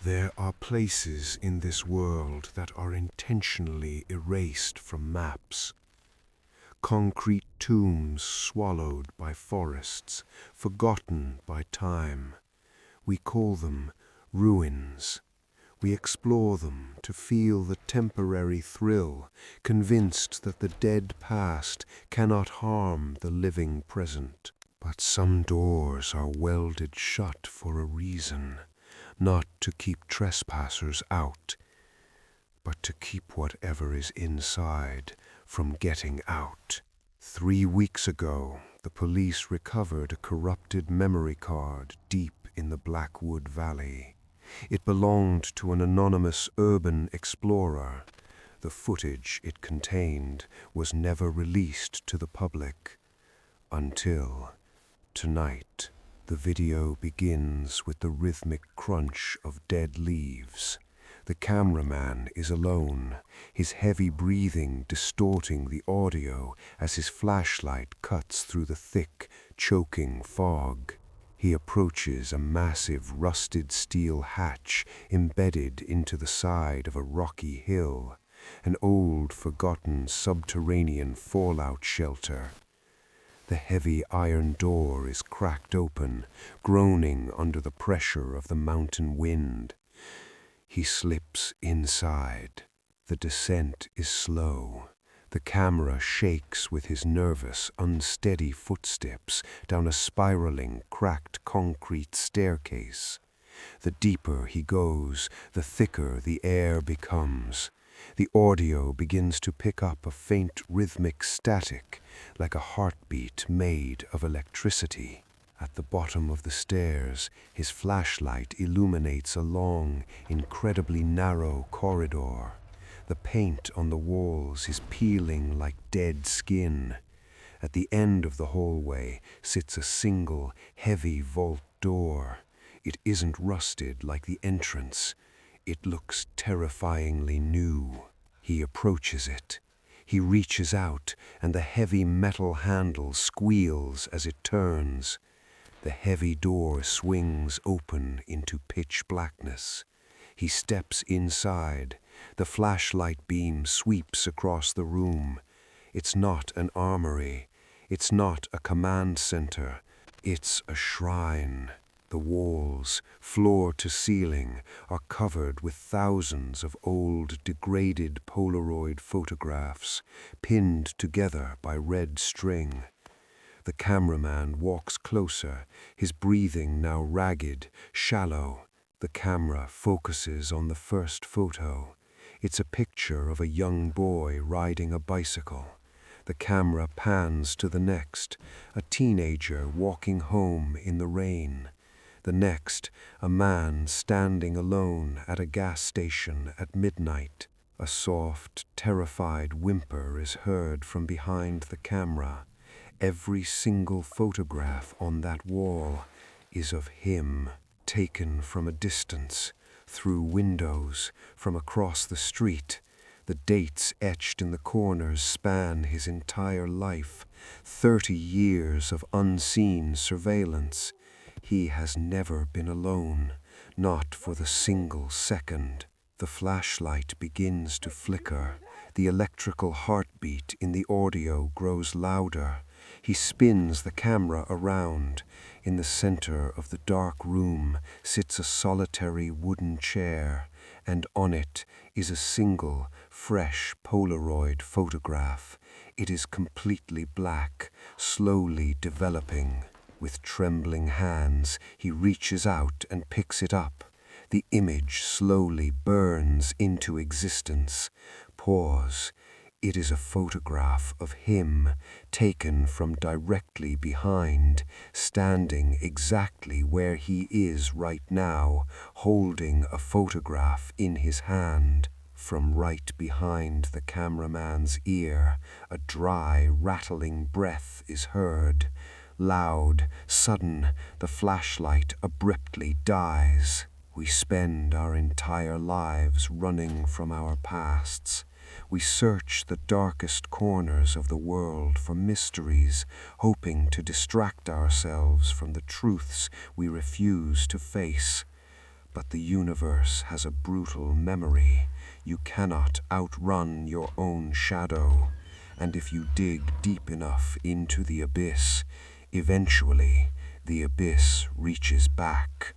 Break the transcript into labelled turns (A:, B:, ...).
A: There are places in this world that are intentionally erased from maps. Concrete tombs swallowed by forests, forgotten by time. We call them ruins. We explore them to feel the temporary thrill, convinced that the dead past cannot harm the living present. But some doors are welded shut for a reason, not to keep trespassers out, but to keep whatever is inside from getting out. 3 weeks ago, the police recovered a corrupted memory card deep in the Blackwood Valley. It belonged to an anonymous urban explorer. The footage it contained was never released to the public until tonight. The video begins with the rhythmic crunch of dead leaves. The cameraman is alone, his heavy breathing distorting the audio as his flashlight cuts through the thick, choking fog. He approaches a massive rusted steel hatch embedded into the side of a rocky hill, an old, forgotten subterranean fallout shelter. The heavy iron door is cracked open, groaning under the pressure of the mountain wind. He slips inside. The descent is slow. The camera shakes with his nervous, unsteady footsteps down a spiraling, cracked concrete staircase. The deeper he goes, the thicker the air becomes. The audio begins to pick up a faint rhythmic static, like a heartbeat made of electricity. At the bottom of the stairs, his flashlight illuminates a long, incredibly narrow corridor. The paint on the walls is peeling like dead skin. At the end of the hallway sits a single, heavy vault door. It isn't rusted like the entrance. It looks terrifyingly new. He approaches it. He reaches out, and the heavy metal handle squeals as it turns. The heavy door swings open into pitch blackness. He steps inside. The flashlight beam sweeps across the room. It's not an armory. It's not a command center. It's a shrine. The walls, floor to ceiling, are covered with thousands of old, degraded Polaroid photographs, pinned together by red string. The cameraman walks closer, his breathing now ragged, shallow. The camera focuses on the first photo. It's a picture of a young boy riding a bicycle. The camera pans to the next, a teenager walking home in the rain. The next, a man standing alone at a gas station at midnight. A soft, terrified whimper is heard from behind the camera. Every single photograph on that wall is of him, taken from a distance, through windows, from across the street. The dates etched in the corners span his entire life, 30 years of unseen surveillance. He has never been alone, not for the single second. The flashlight begins to flicker. The electrical heartbeat in the audio grows louder. He spins the camera around. In the center of the dark room sits a solitary wooden chair, and on it is a single, fresh Polaroid photograph. It is completely black, slowly developing. With trembling hands, he reaches out and picks it up. The image slowly burns into existence. Pause. It is a photograph of him, taken from directly behind, standing exactly where he is right now, holding a photograph in his hand. From right behind the cameraman's ear, a dry, rattling breath is heard. Loud, sudden, the flashlight abruptly dies. We spend our entire lives running from our pasts. We search the darkest corners of the world for mysteries, hoping to distract ourselves from the truths we refuse to face. But the universe has a brutal memory. You cannot outrun your own shadow, and if you dig deep enough into the abyss, eventually the abyss reaches back.